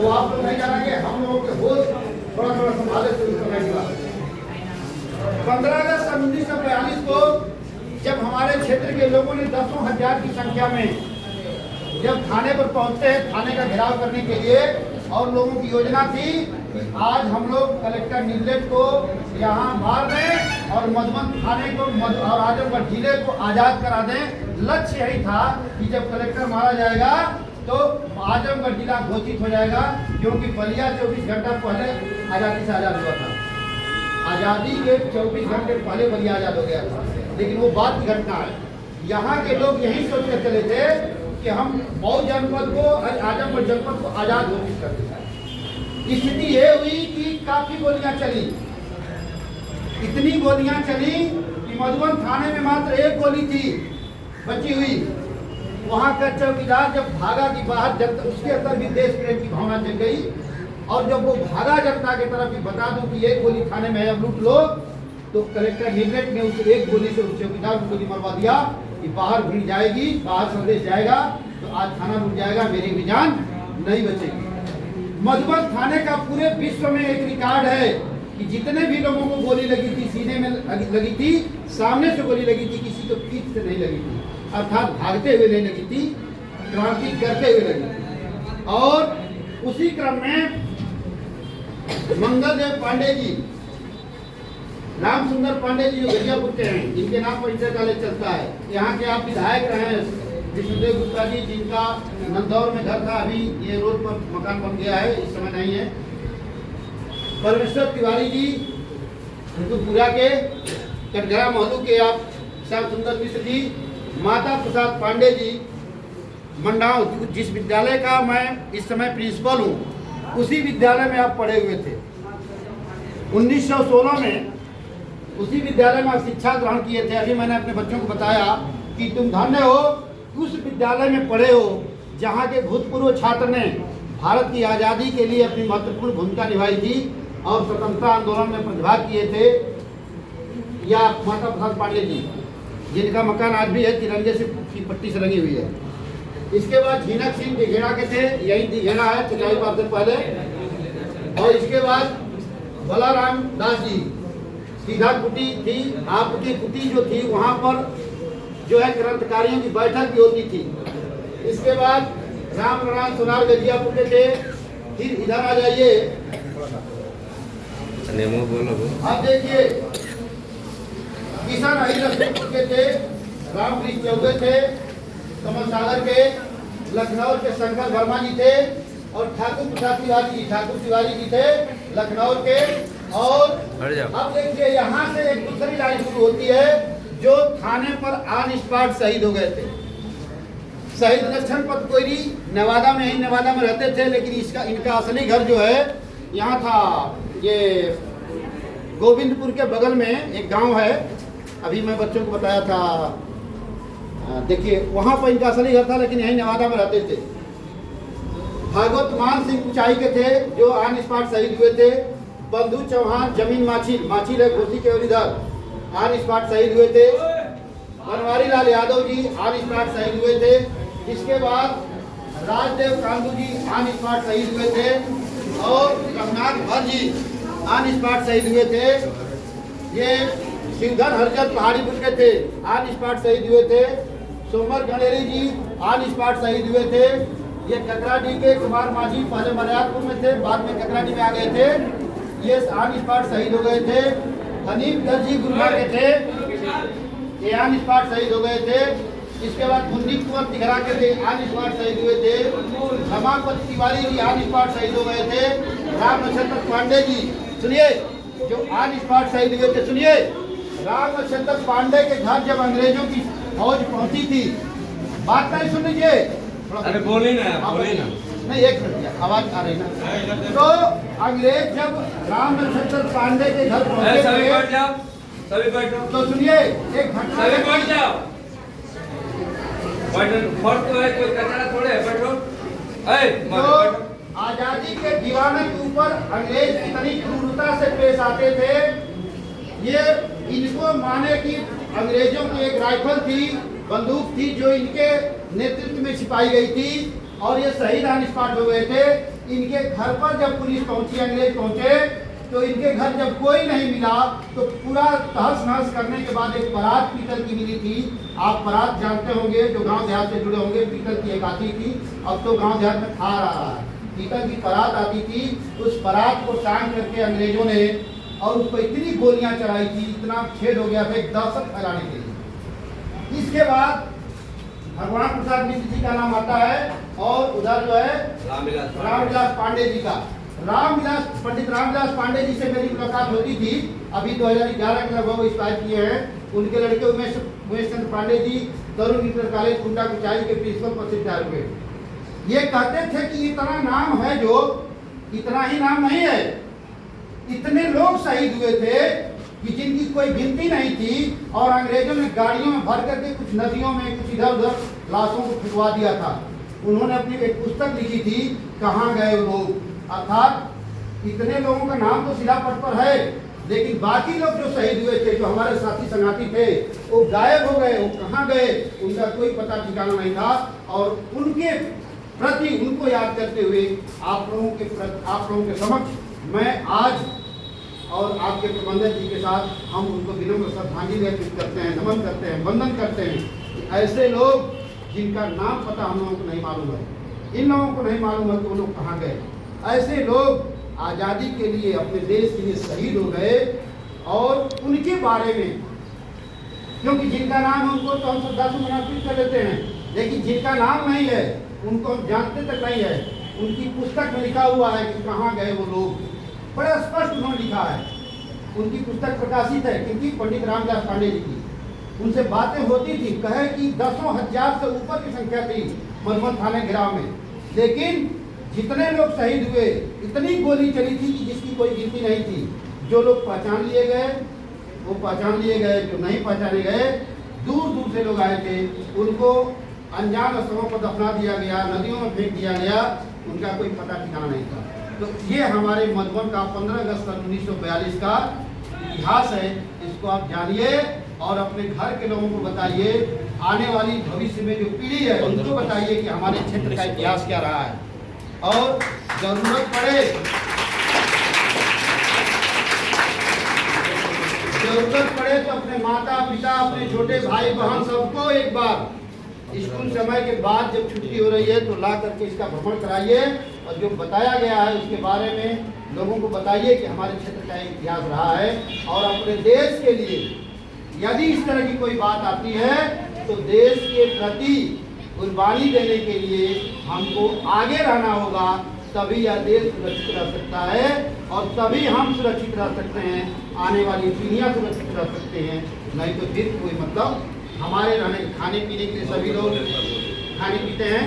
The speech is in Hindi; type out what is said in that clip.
तो आप लोग नहीं जानेंगे, हम लोगों के होश थोड़ा थोड़ा संभाले शुरू करने की बात। 15 अगस्त 1942 को जब हमारे क्षेत्र के लोगों ने दसों हजार की संख्या में जब थाने पर पहुंचते हैं, थाने का घेराव करने के लिए, और लोगों की योजना थी कि आज हम लोग कलेक्टर नीलगेट को यहाँ मार दें और मधुबन थाने को और आजमगढ़ जिले को आजाद करा दें। लक्ष्य यही था कि जब कलेक्टर मारा जाएगा तो आजमगढ़ जिला घोषित हो जाएगा, क्योंकि बलिया 24 घंटा पहले आज़ादी से आज़ाद हुआ था। आज़ादी के 24 घंटे पहले बलिया आज़ाद हो गया था, लेकिन वो बात की घटना है। यहाँ के लोग यही सोच कर चले थे कि हम मऊ जनपद को, आजमगढ़ जनपद को आज़ाद घोषित कर देंगे। स्थिति ये हुई कि काफी गोलियां चली, इतनी गोलियां चली कि मधुबन थाने में मात्र एक गोली थी बची हुई। वहां का चौकीदार जब भागा कि बाहर जनता, उसके अंदर भी देश प्रेम की भावना जग गई, और जब वो भागा जनता की तरफ कि बता दूं कि एक गोली थाने में है, अब लूट लो, तो कलेक्टर नीलगेट ने उस एक गोली से उस चौकीदार को गोली मरवा दिया कि बाहर भीड़ जाएगी, बाहर संदेश जाएगा तो आज थाना लूट जाएगा, मेरी भी जान नहीं बचेगी। मधुबन थाने का पूरे विश्व में एक रिकॉर्ड है कि जितने भी लोगों को गोली लगी थी, सीने में लगी थी, सामने से गोली लगी थी, किसी को पीठ से नहीं लगी थी, अर्थात भागते हुए नहीं लगी थी, क्रांति करते हुए लगी थी। और उसी क्रम में मंगल देव पांडे जी, राम सुंदर पांडे जी जो गरियापुर के हैं, इनके नाम पर इंटर कॉलेज चलता है, यहाँ के आप विधायक रहे हैं विष्णुदेव गुप्ता जी, जिनका नंदौर में घर था, अभी ये रोड पर मकान बन गया है, इस समय नहीं है। परमेश्वर तिवारी जी पुरा के कटघरा महलू के, आप श्याम सुंदर मिश्र जी, माता प्रसाद पांडे जी मंडाओ, जिस विद्यालय का मैं इस समय प्रिंसिपल हूँ, उसी विद्यालय में आप पढ़े हुए थे। 1916 में उसी विद्यालय में आप शिक्षा ग्रहण किए थे। अभी मैंने अपने बच्चों को बताया कि तुम धन्य हो, उस विद्यालय में पढ़े हो जहाँ के भूतपूर्व छात्र ने भारत की आज़ादी के लिए अपनी महत्वपूर्ण भूमिका निभाई थी और स्वतंत्रता आंदोलन में प्रतिभाग किए थे। या माता प्रसाद पांडे जी, जिनका मकान आज भी है, तिरंगे से की पट्टी से रंगी हुई है। इसके बाद झीनक सिंह दिघेड़ा के थे, यही दिघेड़ा है 50 वर्ष से पहले। और इसके बाद बलाराम दास जी, सीधा कुटी थी, आपकी कुटी जो थी वहाँ पर जो है क्रांतिकारियों की बैठक भी होती थी। इसके बाद राम नारायण सोनार गरियापुर के थे। फिर इधर आ जाइए, अब देखिए किसान अहिरपुर के थे, रामकृष्ण चौबे थे, कमल सागर के, लखनऊ के शंकर वर्मा जी थे, और ठाकुर प्रसाद तिवारी जी, ठाकुर तिवारी जी थे लखनऊ के। और अब देखिए यहाँ से एक दूसरी लाइन शुरू होती है, जो थाने पर ऑन स्पॉट शहीद हो गए थे। शहीद लक्ष्मण पत कोयरी नवादा में ही, नवादा में रहते थे, लेकिन इनका असली घर जो है यहाँ था, ये गोविंदपुर के बगल में एक गांव है, अभी मैं बच्चों को बताया था, देखिए वहाँ पर इनका असली घर था, लेकिन यही नवादा में रहते थे। भागवत मान सिंह ऊंचाई के थे जो ऑन स्पॉट शहीद हुए थे। बंधु चौहान जमीन माछिल है घोसी के और इधर ऑन स्पॉट शहीद हुए थे। बनवारी लाल यादव जी ऑन स्पॉट शहीद हुए थे। इसके बाद राजदेव कांदू जी ऑन स्पॉट शहीद हुए थे, और रघुनाथ भर जी ऑन स्पॉट शहीद हुए थे। ये शिवधन हरिजन पहाड़ीपुर के थे, ऑन स्पॉट शहीद हुए थे। सोमर गणेरी जी ऑन स्पॉट शहीद हुए थे। ये ककराडी के कुमार माझी पहले मरियादपुर में थे, बाद में ककराडी में आ गए थे, ये ऑन स्पॉट शहीद हो गए थे। हनीफ दर्जी गुरुआ के थे, ये ऑन स्पॉट शहीद हो गए थे। इसके बाद मुन्नी कुंवर तिघरा के थे, ऑन स्पॉट शहीद हुए थे। रमापति तिवारी जी ऑन स्पॉट शहीद हो गए थे। राम नक्षत्र पांडे जी, सुनिए, जो ऑन स्पॉट शहीद हुए थे, सुनिए, राम नक्षत्र पांडे के घर जब अंग्रेजों की फौज पहुंची थी, बात नहीं सुन लीजिए, अरे बोले ना नहीं, एक मिनट, आवाज आ रही ना। तो अंग्रेज जब राम नक्षत्र पांडे के घर पहुंचे सभी बैठो, तो सुनिए एक घटना, सभी बैठ जाओ, फर्क तो है, कोई कचरा थोड़े है, बैठो। तो आजादी के दीवाने के ऊपर अंग्रेज इतनी क्रूरता से पेश आते थे, ये इनको माने कि अंग्रेजों की एक राइफल थी, बंदूक थी, जो इनके नेतृत्व में छिपाई गई थी, और ये शहीद ऑन स्पॉट हो गए थे। इनके घर पर जब पुलिस पहुंची, अंग्रेज पहुंचे, तो इनके घर जब कोई नहीं मिला तो पूरा तहस नहस करने के बाद एक परात पीतल की मिली थी। आप परात जानते होंगे, जो गांव देहात से जुड़े होंगे, पीतल की एक आती थी, अब तो गांव देहात में थार आ रहा है। पीतल की परात आती थी, उस परात को टांग करके अंग्रेजों ने और उस पर इतनी गोलियां चलाई थी, इतना छेद हो गया था एक दहशत फैलाने के लिए। इसके बाद भगवान प्रसाद मिश्र जी का नाम आता है और उधर जो है रामविलास पांडे जी का। पंडित रामविलास पांडे जी से मेरी मुलाकात होती थी, अभी 2011 के लगभग एक्सपायर किए हैं। उनके लड़के उमेश चंद्र पांडे जी तरुण इंटर कॉलेज कुंडा कुचाई के प्रिंसिपल पद से रिटायर हुए। ये कहते थे कि इतना नाम है, जो इतना ही नाम नहीं है, इतने लोग शहीद हुए थे कि जिनकी कोई गिनती नहीं थी, और अंग्रेजों ने गाड़ियों में भर करके कुछ नदियों में, कुछ इधर उधर लाशों को फेंकवा दिया था। उन्होंने अपनी एक पुस्तक लिखी थी, कहाँ गए वो लोग, अर्थात इतने लोगों का नाम तो शिलापट पर है, लेकिन बाकी लोग जो शहीद हुए थे, जो हमारे साथी संगाती थे, वो गायब हो गए, वो कहाँ गए, उनका कोई पता ठिकाना नहीं था। और उनके प्रति, उनको याद करते हुए आप लोगों के समक्ष मैं आज और आपके प्रबंधक जी के साथ हम उनको विनम्र श्रद्धांजलि अर्पित करते हैं, नमन करते हैं, वंदन करते हैं कि ऐसे लोग जिनका नाम पता हम लोगों को नहीं मालूम है, इन लोगों को नहीं मालूम है कि वो लोग कहाँ गए, ऐसे लोग आज़ादी के लिए, अपने देश के लिए शहीद हो गए। और उनके बारे में, क्योंकि जिनका नाम है उनको तो हम श्रद्धा से समर्पित कर लेते हैं, लेकिन जिनका नाम नहीं है उनको हम जानते तक नहीं है। उनकी पुस्तक में लिखा हुआ है कि कहाँ गए वो लोग, बड़ा स्पष्ट उन्होंने लिखा है। उनकी पुस्तक प्रकाशित है, क्योंकि पंडित रामविलास पांडे जी की उनसे बातें होती थी, कहे कि दसों हजार से ऊपर की संख्या थी मधुबन थाने घेराव में, लेकिन जितने लोग शहीद हुए, इतनी गोली चली थी कि जिसकी कोई गिनती नहीं थी। जो लोग पहचान लिए गए वो पहचान लिए गए, जो नहीं पहचाने गए, दूर दूर से लोग आए थे, उनको अनजान स्थलों पर दफना दिया गया, नदियों में फेंक दिया गया, उनका कोई पता ठिकाना नहीं था। तो ये हमारे मधुबन का 15 अगस्त 1942 का इतिहास है। इसको आप जानिए और अपने घर के लोगों को बताइए, आने वाली भविष्य में जो पीढ़ी है उनको बताइए कि हमारे क्षेत्र का इतिहास क्या रहा है। और जरूरत पड़े तो अपने माता पिता, अपने छोटे भाई बहन सबको एक बार स्कूल समय के बाद जब छुट्टी हो रही है तो ला करके इसका भ्रमण कराइए, और जो बताया गया है उसके बारे में लोगों को बताइए कि हमारे क्षेत्र का इतिहास रहा है। और अपने देश के लिए यदि इस तरह की कोई बात आती है तो देश के प्रति कुर्बानी देने के लिए हमको आगे रहना होगा, तभी यह देश सुरक्षित रह सकता है और तभी हम सुरक्षित रह सकते हैं, आने वाली पीढ़ियाँ सुरक्षित रह सकते हैं। नहीं तो फिर कोई मतलब हमारे रहने खाने पीने के लिए सभी लोग खाने पीते हैं।